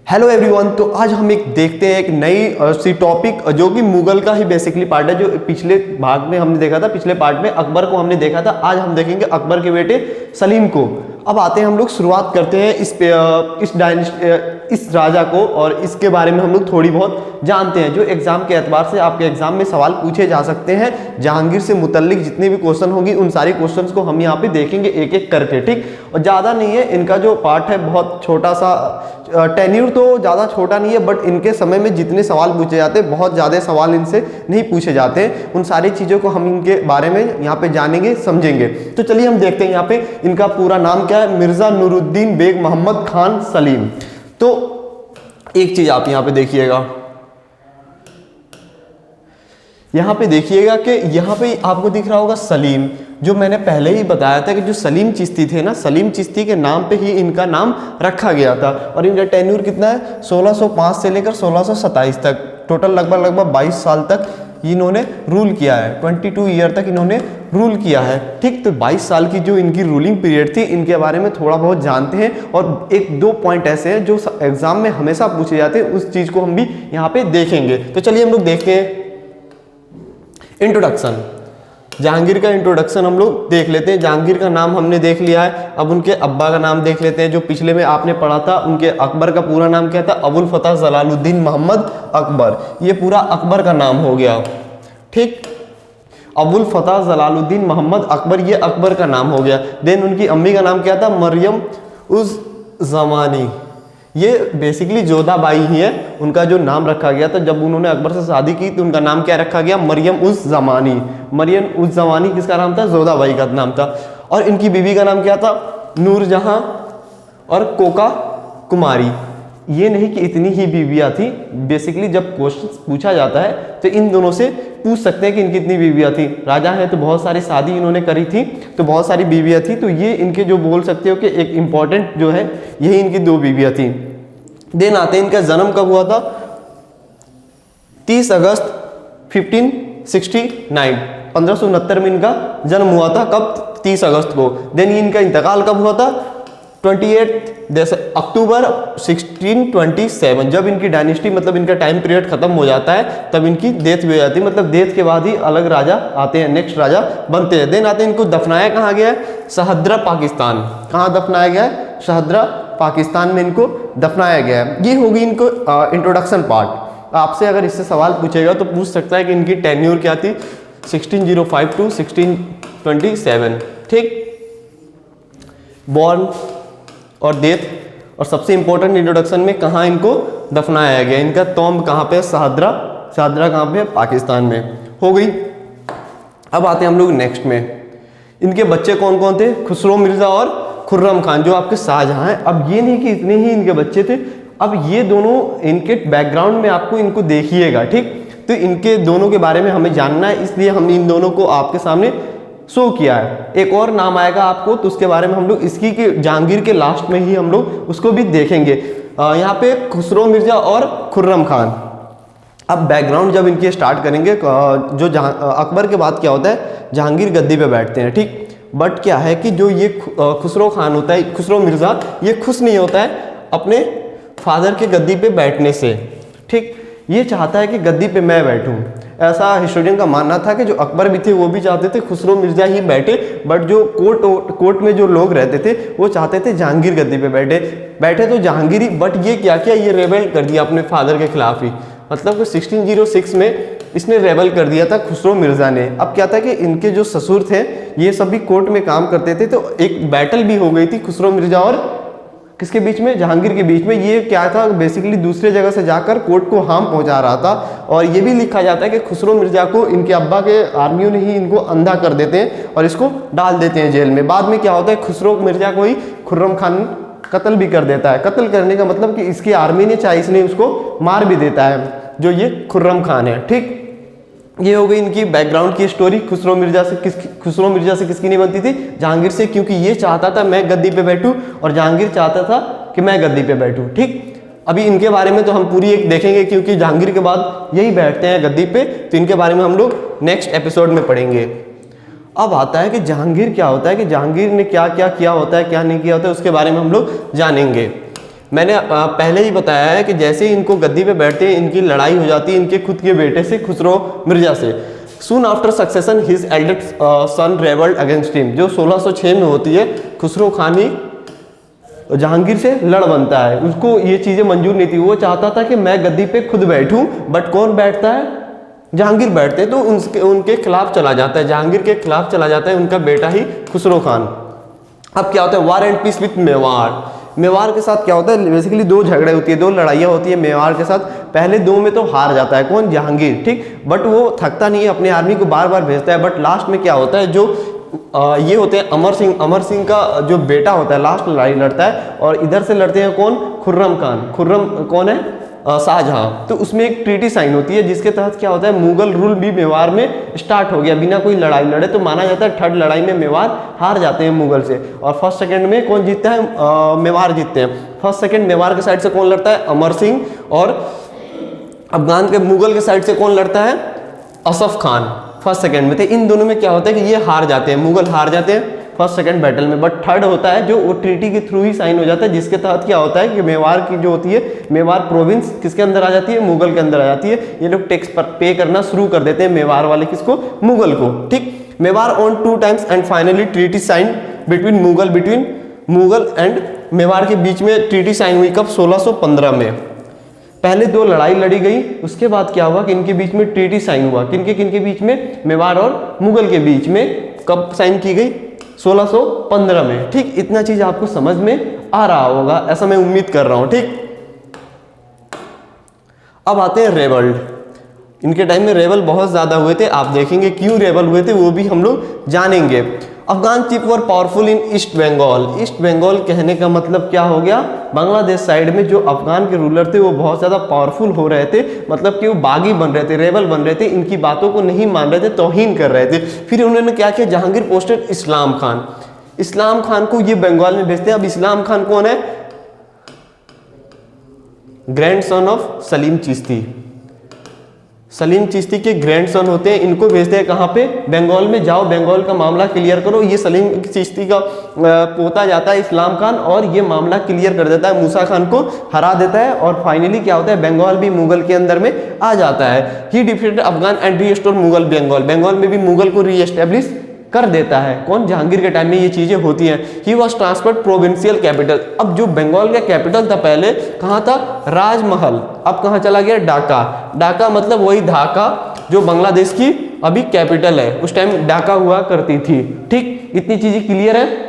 Hello everyone. तो आज हम एक देखते हैं एक नई सी टॉपिक जो कि मुगल का ही बेसिकली पार्ट है। जो पिछले भाग में हमने देखा था, पिछले पार्ट में अकबर को हमने देखा था। आज हम देखेंगे अकबर के बेटे सलीम को। अब आते हैं हम लोग शुरुआत करते हैं इस राजा को, और इसके बारे में हम लोग थोड़ी बहुत जानते हैं जो एग्जाम के एतबार से आपके एग्जाम में सवाल पूछे जा सकते हैं। जहांगीर से मुतल्लिक जितने भी क्वेश्चन होंगे उन सारे क्वेश्चंस को हम यहाँ पे देखेंगे एक एक करके, ठीक। और ज़्यादा नहीं है, इनका जो पार्ट है बहुत छोटा सा, टेन्यूर तो ज़्यादा छोटा नहीं है, बट इनके समय में जितने सवाल पूछे जाते हैं बहुत ज़्यादा सवाल इनसे नहीं पूछे जाते हैं। उन सारी चीज़ों को हम इनके बारे में यहाँ पे जानेंगे, समझेंगे। तो चलिए हम देखते हैं यहाँ पे इनका पूरा नाम क्या है। मिर्ज़ा नूरुद्दीन बेग मोहम्मद खान सलीम। तो एक चीज़ आप यहाँ पे देखिएगा, यहाँ पे देखिएगा कि यहाँ पे आपको दिख रहा होगा सलीम। जो मैंने पहले ही बताया था कि जो सलीम चिश्ती थे ना, सलीम चिश्ती के नाम पे ही इनका नाम रखा गया था। और इनका टेन्यूर कितना है, 1605 से लेकर 1627 तक, टोटल लगभग 22 साल तक इन्होंने रूल किया है। 22 ईयर तक इन्होंने रूल किया है, ठीक। तो 22 साल की जो इनकी रूलिंग पीरियड थी, इनके बारे में थोड़ा बहुत जानते हैं। और एक दो पॉइंट ऐसे हैं जो एग्जाम में हमेशा पूछे जाते हैं, उस चीज़ को हम भी यहाँ पे देखेंगे। तो चलिए हम लोग देखते हैं इंट्रोडक्शन। जहांगीर का इंट्रोडक्शन हम लोग देख लेते हैं। जहांगीर का नाम हमने देख लिया है, अब उनके अब्बा का नाम देख लेते हैं। जो पिछले में आपने पढ़ा था, उनके अकबर का पूरा नाम क्या था, अबुल फतह जलालुद्दीन मोहम्मद अकबर। ये पूरा अकबर का नाम हो गया, ठीक। अबुल फतह जलालुद्दीन मोहम्मद अकबर, ये अकबर का नाम हो गया। देन उनकी अम्मी का नाम क्या था, मरियम उज जमानी। ये बेसिकली जोधाबाई ही है, उनका जो नाम रखा गया था। जब उन्होंने अकबर से शादी की तो उनका नाम क्या रखा गया, मरियम उज जमानी। मरियम उज जमानी किसका नाम था, जोधाबाई का नाम था। और इनकी बीवी का नाम क्या था, नूरजहां और कोका कुमारी। ये नहीं कि इतनी ही बीवियाँ थी, बेसिकली जब क्वेश्चन पूछा जाता है तो इन दोनों से पूछ सकते हैं कि इनकी इतनी बीवियाँ थी। राजा है तो बहुत सारी शादी इन्होंने करी थी, तो बहुत सारी बीवियाँ थी। तो ये इनके जो बोल सकते हो कि एक इम्पॉर्टेंट जो है, यही इनकी दो बीवियाँ थी। देन आते हैं इनका जन्म कब हुआ था, 30 अगस्त 1569, 1569 में इनका जन्म हुआ था। कब, 30 अगस्त को। देन इनका इंतकाल कब हुआ था, 28 अक्टूबर 1627। जब इनकी डायनेस्टी मतलब इनका टाइम पीरियड खत्म हो जाता है तब इनकी डेथ भी हो जाती है, मतलब डेथ के बाद ही अलग राजा आते हैं, नेक्स्ट राजा बनते हैं। देन आते हैं इनको दफनाया कहाँ गया है, शहदरा पाकिस्तान। कहाँ दफनाया गया है, शहदरा पाकिस्तान में इनको दफनाया गया है। ये होगी इनको इंट्रोडक्शन पार्ट। आपसे अगर इससे सवाल पूछेगा तो पूछ सकता है कि इनकी टेन्यूर क्या थी, 1605 टू 1627, ठीक। बॉर्न और डेथ, और सबसे इंपॉर्टेंट इंट्रोडक्शन में कहाँ इनको दफनाया गया, इनका टॉम्ब कहाँ पे, शहदरा। शहदरा कहाँ पे, पाकिस्तान में, हो गई। अब आते हैं हम लोग नेक्स्ट में। इनके बच्चे कौन कौन थे, खुसरो मिर्जा और खुर्रम खान, जो आपके शाहजहां हैं। अब ये नहीं कि इतने ही इनके बच्चे थे, अब ये दोनों इनके बैकग्राउंड में आपको इनको देखिएगा, ठीक। तो इनके दोनों के बारे में हमें जानना है, इसलिए हम इन दोनों को आपके सामने शो किया है। एक और नाम आएगा आपको, तो उसके बारे में हम लोग इसकी के जहांगीर के लास्ट में ही हम लोग उसको भी देखेंगे। यहाँ पे खुसरो मिर्जा और खुर्रम खान। अब बैकग्राउंड जब इनकी स्टार्ट करेंगे, जो अकबर के बाद क्या होता है, जहांगीर गद्दी पे बैठते हैं, ठीक। बट क्या है कि जो ये खुसरो खान होता है, खुसरो मिर्जा, ये खुश नहीं होता है अपने फादर के गद्दी पे बैठने से, ठीक। ये चाहता है कि गद्दी पे मैं बैठूं। ऐसा हिस्टोरियन का मानना था कि जो अकबर भी थे वो भी चाहते थे खुसरो मिर्जा ही बैठे, बट जो कोर्ट में जो लोग रहते थे वो चाहते थे जहांगीर गद्दी पे बैठे तो जहांगीर ही। बट ये क्या किया, ये रेबेल कर दिया अपने फादर के खिलाफ ही, मतलब कि 1606 में इसने रेबल कर दिया था खुसरो मिर्जा ने। अब क्या था कि इनके जो ससुर थे ये सभी कोर्ट में काम करते थे, तो एक बैटल भी हो गई थी खुसरो मिर्जा और किसके बीच में, जहांगीर के बीच में। ये क्या था, बेसिकली दूसरे जगह से जाकर कोर्ट को हार्म पहुंचा रहा था। और ये भी लिखा जाता है कि खुसरो मिर्जा को इनके अब्बा के आर्मियों ने ही इनको अंधा कर देते हैं और इसको डाल देते हैं जेल में। बाद में क्या होता है, खुसरो मिर्जा को ही खुर्रम खान कत्ल भी कर देता है। कत्ल करने का मतलब कि इसकी आर्मी ने चाहे इसने उसको मार भी देता है, जो ये खुर्रम खान है, ठीक। ये हो गई इनकी बैकग्राउंड की स्टोरी। खुसरो मिर्जा से किसकी नहीं बनती थी, जहांगीर से, क्योंकि ये चाहता था मैं गद्दी पे बैठूं और जहांगीर चाहता था कि मैं गद्दी पे बैठूं, ठीक। अभी इनके बारे में तो हम पूरी एक देखेंगे, क्योंकि जहांगीर के बाद यही बैठते हैं गद्दी पे, तो इनके बारे में हम लोग नेक्स्ट एपिसोड में पढ़ेंगे। अब आता है कि जहांगीर क्या होता है, कि जहांगीर ने क्या क्या किया होता है, क्या नहीं किया होता है, उसके बारे में हम लोग जानेंगे। मैंने पहले ही बताया है कि जैसे ही इनको गद्दी पे बैठते हैं इनकी लड़ाई हो जाती है इनके खुद के बेटे से, खुसरो मिर्जा से। Soon after succession his eldest son रेबल्ड against him, जो 1606 में होती है, खुसरो खान ही जहांगीर से लड़ बनता है। उसको ये चीज़ें मंजूर नहीं थी, वो चाहता था कि मैं गद्दी पे खुद बैठूं, बट कौन बैठता है, जहांगीर बैठते हैं, तो उनके खिलाफ चला जाता है, जहांगीर के खिलाफ चला जाता है उनका बेटा ही खुसरो खान। अब क्या होता है, war and peace with Mewar. Mewar के साथ क्या होता है, बेसिकली दो झगड़े होती है, दो लड़ाइयाँ होती है मेवाड़ के साथ। पहले दो में तो हार जाता है कौन, जहांगीर, ठीक, बट वो थकता नहीं है, अपने आर्मी को बार बार भेजता है। बट लास्ट में क्या होता है, जो ये होते हैं अमर सिंह का जो बेटा होता है लास्ट लड़ाई लड़ता है, और इधर से लड़ते हैं कौन, खुर्रम खान। खुर्रम कौन है, शाहजहां। तो उसमें एक ट्रीटी साइन होती है जिसके तहत क्या होता है, मुगल रूल भी मेवाड़ में स्टार्ट हो गया बिना कोई लड़ाई लड़े। तो माना जाता है थर्ड लड़ाई में मेवाड़ हार जाते हैं मुगल से, और फर्स्ट सेकंड में कौन जीतता है, मेवाड़ जीतते हैं। फर्स्ट सेकंड मेवाड़ के साइड से कौन लड़ता है, अमर सिंह, और अफगान के मुगल के साइड से कौन लड़ता है, असफ खान। फर्स्ट सेकंड में थे। इन दोनों में क्या होता है कि ये हार जाते हैं, मुगल हार जाते हैं फर्स्ट सेकंड बैटल में। बट थर्ड होता है जो वो ट्रीटी के थ्रू ही साइन हो जाता है, जिसके तहत क्या होता है कि मेवाड़ की जो होती है, मेवाड़ प्रोविंस किसके अंदर आ जाती है, मुगल के अंदर आ जाती है। ये लोग टैक्स पर पे करना शुरू कर देते हैं, मेवाड़ वाले किसको, मुगल को, ठीक। Mewar on 2 times and finally treaty sign between Mughal and Mewar के बीच में ट्रीटी साइन हुई कब, 1615 में। पहले दो लड़ाई लड़ी गई, उसके बाद क्या हुआ कि इनके बीच में ट्रीटी साइन हुआ, किनके बीच में, मेवाड़ और मुगल के बीच में। कब साइन की गई, 1615 में, ठीक। इतना चीज आपको समझ में आ रहा होगा, ऐसा मैं उम्मीद कर रहा हूं, ठीक। अब आते हैं रेबल्ड। इनके टाइम में रेबल बहुत ज्यादा हुए थे, आप देखेंगे क्यों रेबल हुए थे वो भी हम लोग जानेंगे। Afghan chief were powerful in east Bengal. East Bengal कहने का मतलब क्या हो गया, बांग्लादेश साइड में जो अफगान के रूलर थे वो बहुत ज़्यादा पावरफुल हो रहे थे, मतलब कि वो बागी बन रहे थे, रेबल बन रहे थे, इनकी बातों को नहीं मान रहे थे, तौहीन कर रहे थे। फिर उन्होंने क्या किया, जहांगीर पोस्टेड इस्लाम खान को ये बंगाल में भेजते हैं। अब इस्लाम खान कौन है, grand son of Salim Chishti, Salim Chishti के ग्रैंडसन होते हैं। इनको भेजते हैं कहाँ पे, बंगाल में, जाओ बंगाल का मामला क्लियर करो। ये सलीम चिश्ती का पोता जाता है इस्लाम खान, और ये मामला क्लियर कर देता है, मूसा खान को हरा देता है, और फाइनली क्या होता है, बंगाल भी मुगल के अंदर में आ जाता है। He defeated Afghan and restore Mughal Bengal में भी मुगल को रीएस्टेब्लिश कर देता है। कौन, जहांगीर के टाइम में ये चीजें होती हैं। He was transferred provincial capital. अब जो बंगाल का कैपिटल था पहले कहाँ था, राजमहल, अब कहाँ चला गया, ढाका मतलब वही ढाका जो बांग्लादेश की अभी कैपिटल है, उस टाइम ढाका हुआ करती थी, ठीक। इतनी चीजें क्लियर है।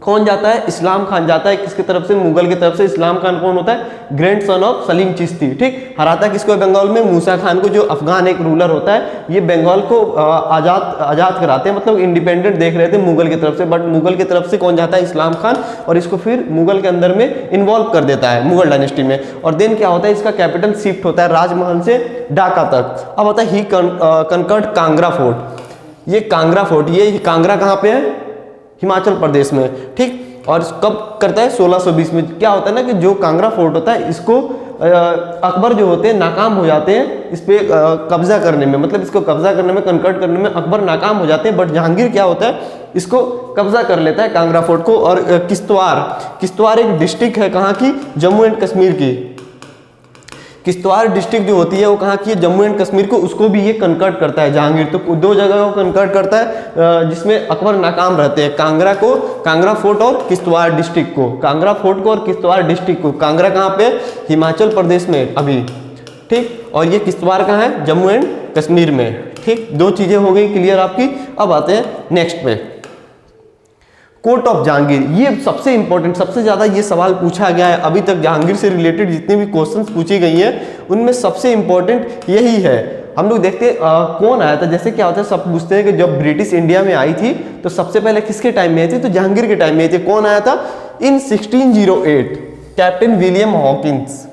कौन जाता है, इस्लाम खान जाता है, किसकी तरफ से, मुगल की तरफ से। इस्लाम खान कौन होता है, grand son of Salim Chishti, ठीक। हराता है किसको, बंगाल में, मूसा खान को, जो अफगान एक रूलर होता है। ये बंगाल को आजाद कराते हैं, मतलब इंडिपेंडेंट देख रहे थे मुगल की तरफ से, बट मुगल की तरफ से कौन जाता है, इस्लाम खान, और इसको फिर मुगल के अंदर में इन्वॉल्व कर देता है, मुगल डायनेस्टी में। और देन क्या होता है, इसका कैपिटल शिफ्ट होता है राजमहल से ढाका तक। अब होता है ही कंकर्ड कांगड़ा फोर्ट। ये कांगड़ा फोर्ट, ये कांगड़ा कहाँ पे है, हिमाचल प्रदेश में, ठीक। और कब करता है, 1620 में। क्या होता है ना कि जो कांगड़ा फोर्ट होता है, इसको अकबर जो होते हैं नाकाम हो जाते हैं इस पे कब्जा करने में, मतलब इसको कब्जा करने में, कन्वर्ट करने में अकबर नाकाम हो जाते हैं। बट जहांगीर क्या होता है, इसको कब्जा कर लेता है कांगड़ा फोर्ट को। और किश्तवाड़ एक डिस्ट्रिक्ट है कहाँ की, जम्मू एंड कश्मीर की। किश्तवाड़ डिस्ट्रिक्ट जो होती है वो कहाँ की है, जम्मू एंड कश्मीर को, उसको भी ये कन्वर्ट करता है जहांगीर। तो दो जगह को कन्वर्ट करता है जिसमें अकबर नाकाम रहते हैं, कांगड़ा फोर्ट और किश्तवाड़ डिस्ट्रिक्ट को, कांगड़ा फोर्ट को और किश्तवाड़ डिस्ट्रिक्ट को। कांगड़ा कहाँ पे, हिमाचल प्रदेश में अभी, ठीक। और ये किश्तवाड़ कहाँ है, जम्मू एंड कश्मीर में, ठीक। दो चीजें हो गई क्लियर आपकी। अब आते हैं नेक्स्ट पे, कोर्ट ऑफ जहांगीर। ये सबसे इंपॉर्टेंट, सबसे ज्यादा ये सवाल पूछा गया है अभी तक, जहांगीर से रिलेटेड जितने भी क्वेश्चंस पूछी गई हैं उनमें सबसे इंपॉर्टेंट यही है। हम लोग देखते कौन आया था, जैसे क्या होता है, सब पूछते हैं कि जब ब्रिटिश इंडिया में आई थी तो सबसे पहले किसके टाइम में आई थी, तो जहांगीर के टाइम में आई थी। कौन आया था, इन 1608 captain William Hawkins.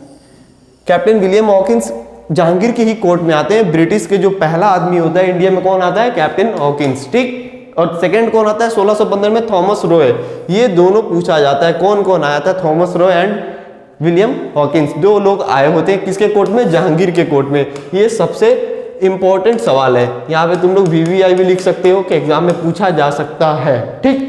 Captain William Hawkins Jahangir के ही कोर्ट में आते हैं। ब्रिटिश के जो पहला आदमी होता है इंडिया में, कौन आता है, कैप्टन हॉकिंस, ठीक। और सेकंड कौन आता है 1615 में, थॉमस रॉय। ये दोनों पूछा जाता है, कौन कौन आया था, Thomas Roy and William Hawkins. दो लोग आए होते हैं किसके कोर्ट में, जहांगीर के कोर्ट में। ये सबसे इंपॉर्टेंट सवाल है, यहाँ पे तुम लोग VVI भी लिख सकते हो कि एग्जाम में पूछा जा सकता है, ठीक।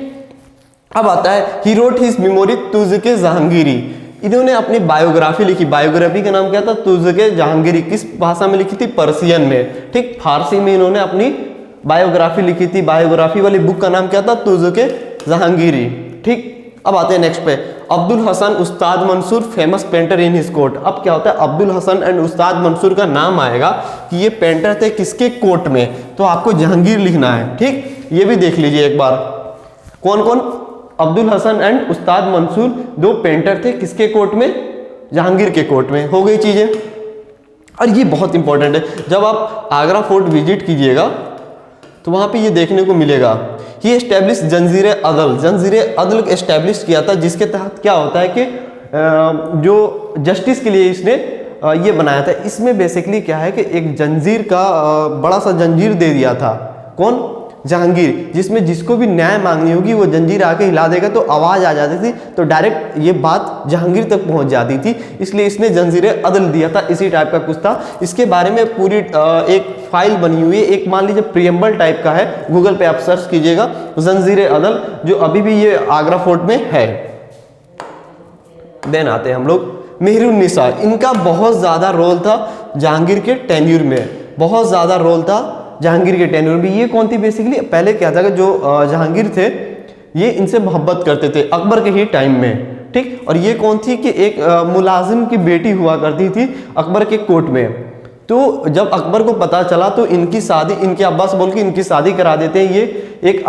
अब आता है he wrote his memoir Tuzuk-e-Jahangiri. इन्होंने अपनी बायोग्राफी लिखी। बायोग्राफी का नाम क्या था? तुज़्क़े जहांगीरी। किस भाषा में लिखी थी? पर्शियन में। ठीक, फारसी में इन्होंने अपनी बायोग्राफी लिखी थी। बायोग्राफी वाली बुक का नाम क्या था? तुज़्क़े जहांगीरी। ठीक, अब आते हैं नेक्स्ट पे। Abdul Hasan Ustad Mansur famous painter in his court. अब क्या होता है? अब्दुल हसन एंड उस्ताद मंसूर का नाम आएगा कि ये पेंटर थे किसके कोर्ट में, तो आपको जहांगीर लिखना है। ठीक, ये भी देख लीजिए एक बार, कौन कौन? अब्दुल हसन एंड उस्ताद मंसूर दो पेंटर थे किसके कोर्ट में? जहांगीर के कोर्ट में। हो गई चीजें। और ये बहुत इंपॉर्टेंट है, जब आप आगरा फोर्ट विजिट कीजिएगा तो वहां पे ये देखने को मिलेगा। ही एस्टेब्लिश जंजीर अदल। जंजीर अदल एस्टेब्लिश किया था, जिसके तहत क्या होता है कि जो जस्टिस के लिए इसने ये बनाया था। इसमें बेसिकली क्या है कि एक जंजीर का बड़ा सा जंजीर दे दिया था। कौन? जहांगीर, जिसमें जिसको भी न्याय मांगनी होगी वो जंजीर आके हिला देगा तो आवाज़ आ जाती थी, तो डायरेक्ट ये बात जहांगीर तक पहुंच जाती थी। इसलिए इसने जंजीर अदल दिया था। इसी टाइप का कुछ था। इसके बारे में पूरी एक फाइल बनी हुई है, एक मान लीजिए प्रियम्बल टाइप का है, गूगल पे आप सर्च कीजिएगा जंजीर अदल, जो अभी भी ये आगरा फोर्ट में है। देन आते हैं हम लोग मेहरुन्निसा। इनका बहुत ज़्यादा रोल था जहांगीर के टेन्यूर में, बहुत ज़्यादा रोल था जहांगीर के टेन्यूर में। ये कौन थी? बेसिकली पहले क्या था कि जो जहांगीर थे ये इनसे मोहब्बत करते थे अकबर के ही टाइम में। ठीक, और ये कौन थी कि एक मुलाजिम की बेटी हुआ करती थी अकबर के कोर्ट में। तो जब अकबर को पता चला तो इनकी शादी, इनके अब्बा से बोल के इनकी शादी करा देते हैं। ये एक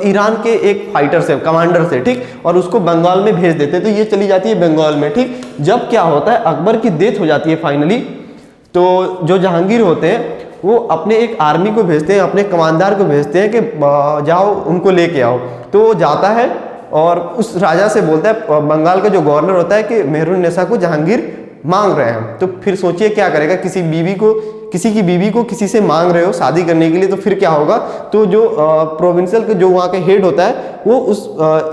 ईरान के एक फाइटर से, कमांडर से। ठीक, और उसको बंगाल में भेज देते हैं, तो ये चली जाती है बंगाल में। ठीक, जब क्या होता है अकबर की डेथ हो जाती है फाइनली, तो जो जहांगीर होते हैं वो अपने एक आर्मी को भेजते हैं, अपने कमांडर को भेजते हैं कि जाओ उनको लेके आओ। तो वो जाता है और उस राजा से बोलता है, बंगाल का जो गवर्नर होता है, कि मेहरुन्निसा को जहांगीर मांग रहे हैं। तो फिर सोचिए क्या करेगा, किसी की बीवी को किसी से मांग रहे हो शादी करने के लिए, तो फिर क्या होगा? तो जो प्रोविंशियल के जो वहाँ के हेड होता है वो उस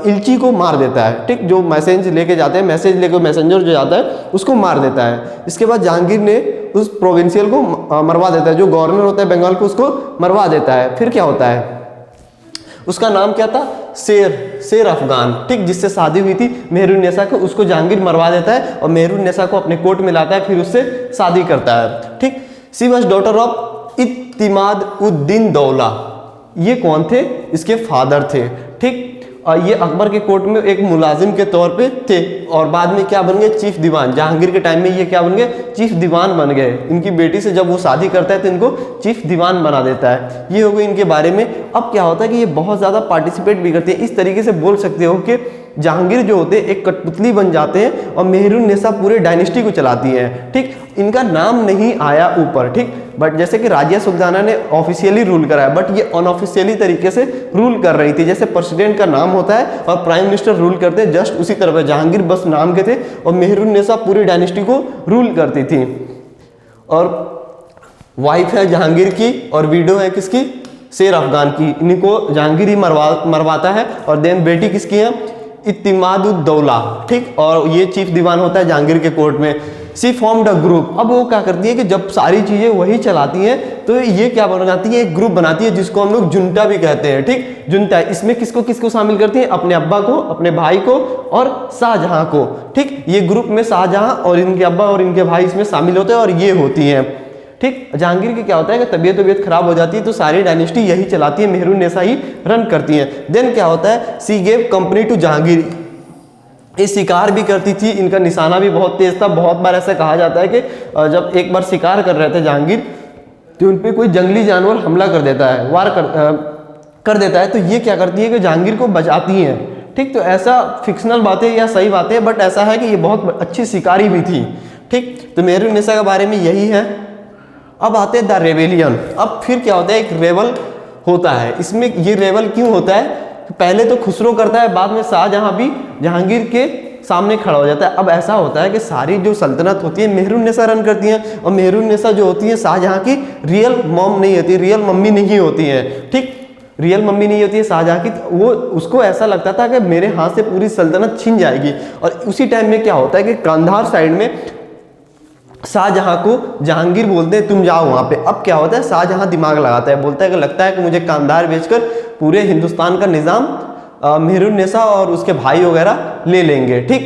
इल्ची को मार देता है। ठीक, जो मैसेज लेके जाते हैं, मैसेज लेके मैसेंजर जो जाता है उसको मार देता है। इसके बाद जहांगीर ने उस प्रोविंशियल को मरवा देता है, जो गवर्नर होता है बंगाल को, उसको मरवा देता है। फिर क्या होता है? उसका नाम क्या था? शेर अफगान। ठीक, जिससे शादी हुई थी मेहरुन्निसा को, उसको जहांगीर मरवा देता है और मेहरुन्निसा को अपने कोर्ट में लाता है, फिर उससे शादी करता है। ठीक, she was daughter of Itimad Uddin Daula. ये कौन थे? इसके फादर थे। ठीक, ये अकबर के कोर्ट में एक मुलाजिम के तौर पे थे और बाद में क्या बन गए? चीफ दीवान। जहांगीर के टाइम में ये क्या बन गए? चीफ दीवान बन गए। इनकी बेटी से जब वो शादी करता है तो इनको चीफ दीवान बना देता है। ये हो गई इनके बारे में। अब क्या होता है कि ये बहुत ज़्यादा पार्टिसिपेट भी करते हैं। इस तरीके से बोल सकते हो कि जहांगीर जो होते हैं एक कठपुतली बन जाते हैं और मेहरुन्निसा पूरे डायनेस्टी को चलाती हैं। ठीक, इनका नाम नहीं आया ऊपर। ठीक, बट जैसे कि राजिया सुल्ताना ने ऑफिशियली रूल करा है, बट ये अनऑफिशियली तरीके से रूल कर रही थी। जैसे प्रेसिडेंट का नाम होता है और प्राइम मिनिस्टर रूल करते हैं, जस्ट उसी तरह जहांगीर बस नाम के थे और मेहरुन्निसा पूरी डायनेस्टी को रूल करती थी। और वाइफ है जहांगीर की और विडो है किसकी? शेर अफगान की। इनको जहांगीर ही मरवाता है। और देन बेटी किसकी है? इत्तिमादुद्दौला। ठीक, और ये चीफ दीवान होता है जहांगीर के कोर्ट में। सी फॉर्म्ड अ ग्रुप। अब वो क्या करती है कि जब सारी चीज़ें वही चलाती हैं तो ये क्या बनाती है? एक ग्रुप बनाती है जिसको हम लोग जुंटा भी कहते हैं। ठीक, जुंटा। इसमें किसको किसको शामिल करती है? अपने अब्बा को, अपने भाई को और शाहजहां को। ठीक, ये ग्रुप में शाहजहां और इनके अब्बा और इनके भाई इसमें शामिल होते हैं और ये होती हैं। ठीक, जहांगीर की क्या होता है कि तबीयत खराब हो जाती है तो सारी डायनेस्टी यही चलाती है, मेहरुन्निसा ही रन करती हैं। देन क्या होता है? She gave company to Jahangir. ये शिकार भी करती थी, इनका निशाना भी बहुत तेज था। बहुत बार ऐसा कहा जाता है कि जब एक बार शिकार कर रहे थे जहांगीर तो उन पर कोई जंगली जानवर हमला कर देता है, वार कर देता है, तो ये क्या करती है कि जहांगीर को बचाती हैं। ठीक, तो ऐसा फिक्शनल बातें या सही बातें, बट ऐसा है कि ये बहुत अच्छी शिकारी भी थी। ठीक, तो मेहरुन्निसा के बारे में यही है। अब आते हैं द रेबेलियन। अब फिर क्या होता है? एक रेवल होता है। इसमें ये रेवल क्यों होता है? पहले तो खुसरो करता है, बाद में शाहजहां भी जहांगीर के सामने खड़ा हो जाता है। अब ऐसा होता है कि सारी जो सल्तनत होती है मेहरुन्निसा रन करती हैं और मेहरुन्निसा जो होती है शाहजहां की रियल मॉम नहीं होती, रियल मम्मी नहीं होती है। ठीक, रियल मम्मी नहीं होती है शाहजहां की। वो उसको ऐसा लगता था कि मेरे हाथ से पूरी सल्तनत छिन जाएगी। और उसी टाइम में क्या होता है कि कंधार साइड में शाहजहां को जहांगीर बोलते हैं तुम जाओ वहाँ पे। अब क्या होता है? शाहजहां दिमाग लगाता है, बोलता है कि लगता है कि मुझे कंधार बेचकर पूरे हिंदुस्तान का निज़ाम मेहरुन्निसा और उसके भाई वगैरह ले लेंगे। ठीक,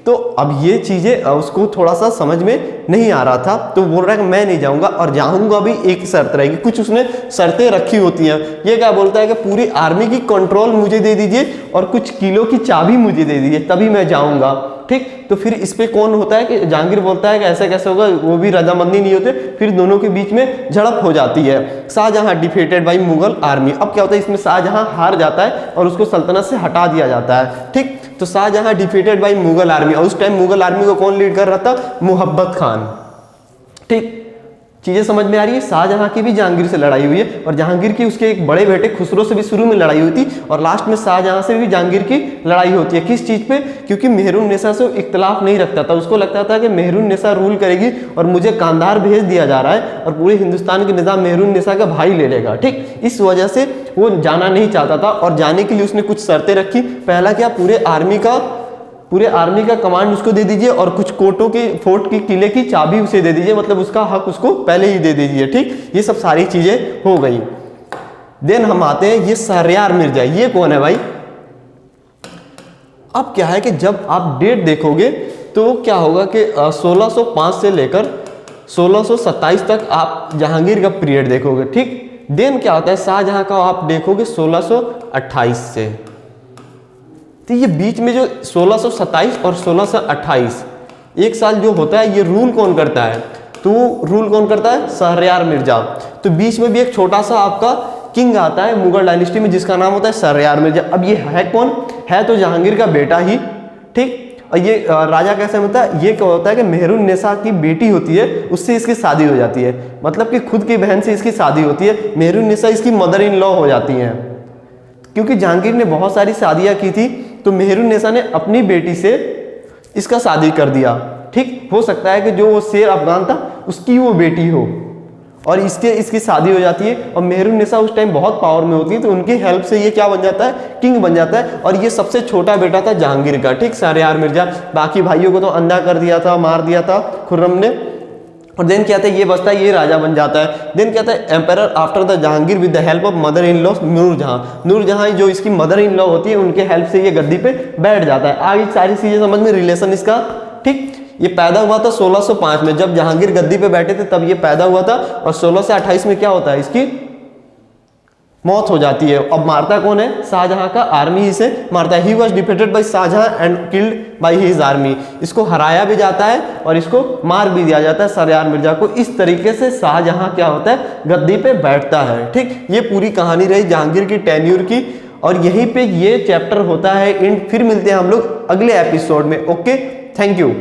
तो अब ये चीज़ें उसको थोड़ा सा समझ में नहीं आ रहा था, तो बोल रहा है कि मैं नहीं जाऊंगा, और जाऊंगा भी एक शर्त रहेगी। कुछ उसने शर्तें रखी होती हैं। ये क्या बोलता है कि पूरी आर्मी की कंट्रोल मुझे दे दीजिए और कुछ किलो की चाबी मुझे दे दीजिए, तभी मैं जाऊंगा। ठीक, तो फिर इस पे कौन होता है कि जहांगीर बोलता है कि ऐसा कैसे होगा, वो भी रजामंदी नहीं होते, फिर दोनों के बीच में झड़प हो जाती है। Shahjahan defeated by Mughal army. अब क्या होता है, इसमें शाहजहां हार जाता है और उसको सल्तनत से हटा दिया जाता है। ठीक, तो Shahjahan defeated by Mughal army, और उस टाइम मुगल आर्मी को कौन लीड कर रहा था, मोहब्बत खान। ठीक, चीजें समझ में आ रही है। शाहजहां की भी जहांगीर से लड़ाई हुई है, और जहांगीर की उसके एक बड़े बेटे खुसरो से भी शुरू में लड़ाई हुई थी, और लास्ट में शाहजहां से भी जहांगीर की लड़ाई होती है। किस चीज पे, क्योंकि मेहरुन्निसा से इख्तलाफ नहीं रखता था, उसको लगता था कि मेहरुन्निसा रूल करेगी और मुझे कांधार भेज दिया जा रहा है और पूरे हिंदुस्तान के निजाम मेहरुन्निसा का भाई ले लेगा। ठीक, इस वजह से वो जाना नहीं चाहता था, और जाने के लिए उसने कुछ शर्तें रखी। पहला क्या, पूरे आर्मी का कमांड उसको दे दीजिए और कुछ कोटों के फोर्ट की किले की चाबी उसे दे दीजिए, मतलब उसका हक उसको पहले ही दे दीजिए। ठीक, ये सब सारी चीजें हो गई। देन हम आते हैं ये शहरयार मिर्जा, ये कौन है भाई। अब क्या है कि जब आप डेट देखोगे तो क्या होगा कि 1605 से लेकर 1627 तक आप जहांगीर का पीरियड देखोगे। ठीक, देन क्या होता है, शाहजहां का आप देखोगे 1628 से। तो ये बीच में जो 1627 और 1628 एक साल जो होता है, ये रूल कौन करता है, तो रूल कौन करता है, शहरयार मिर्जा। तो बीच में भी एक छोटा सा आपका किंग आता है मुगल डायनेस्टी में, जिसका नाम होता है शहरयार मिर्जा। अब ये है कौन, है तो जहांगीर का बेटा ही। ठीक, और ये राजा कैसे होता है, ये क्या होता है कि मेहरुन्निसा की बेटी होती है, उससे इसकी शादी हो जाती है, मतलब कि खुद की बहन से इसकी शादी होती है। मेहरुन्निसा इसकी मदर इन लॉ हो जाती हैं। क्योंकि जहांगीर ने बहुत सारी शादियां की थी, तो मेहरुन्निसा ने अपनी बेटी से इसका शादी कर दिया। ठीक, हो सकता है कि जो वो शेर अफगान था उसकी वो बेटी हो, और इसकी शादी हो जाती है, और मेहरुन्निसा उस टाइम बहुत पावर में होती है, तो उनकी हेल्प से ये क्या बन जाता है, किंग बन जाता है। और ये सबसे छोटा बेटा था जहांगीर का। ठीक, शहरयार मिर्जा। बाकी भाइयों को तो अंधा कर दिया था, मार दिया था खुर्रम ने। और देन क्या था, ये बचता है, ये राजा बन जाता है। देन क्या था, empire after the Jahangir with the help of mother in law Nurjahan. Nurjahan जो इसकी मदर इन लॉ होती है, उनके हेल्प से ये गद्दी पे बैठ जाता है। आगे सारी चीजें समझ में, रिलेशन इसका। ठीक, ये पैदा हुआ था 1605 में, जब जहांगीर गद्दी पे बैठे थे तब ये पैदा हुआ था, और 1628 में क्या होता है, इसकी मौत हो जाती है। अब मारता कौन है, शाहजहां का आर्मी इसे मारता है। He was defeated by Shahjahan and killed by his army. इसको हराया भी जाता है और इसको मार भी दिया जाता है शहरयार मिर्जा को। इस तरीके से शाहजहां क्या होता है, गद्दी पे बैठता है। ठीक, ये पूरी कहानी रही जहांगीर की टेन्यूर की, और यहीं पे ये चैप्टर होता है एंड। फिर मिलते हैं हम लोग अगले एपिसोड में। Okay, thank you.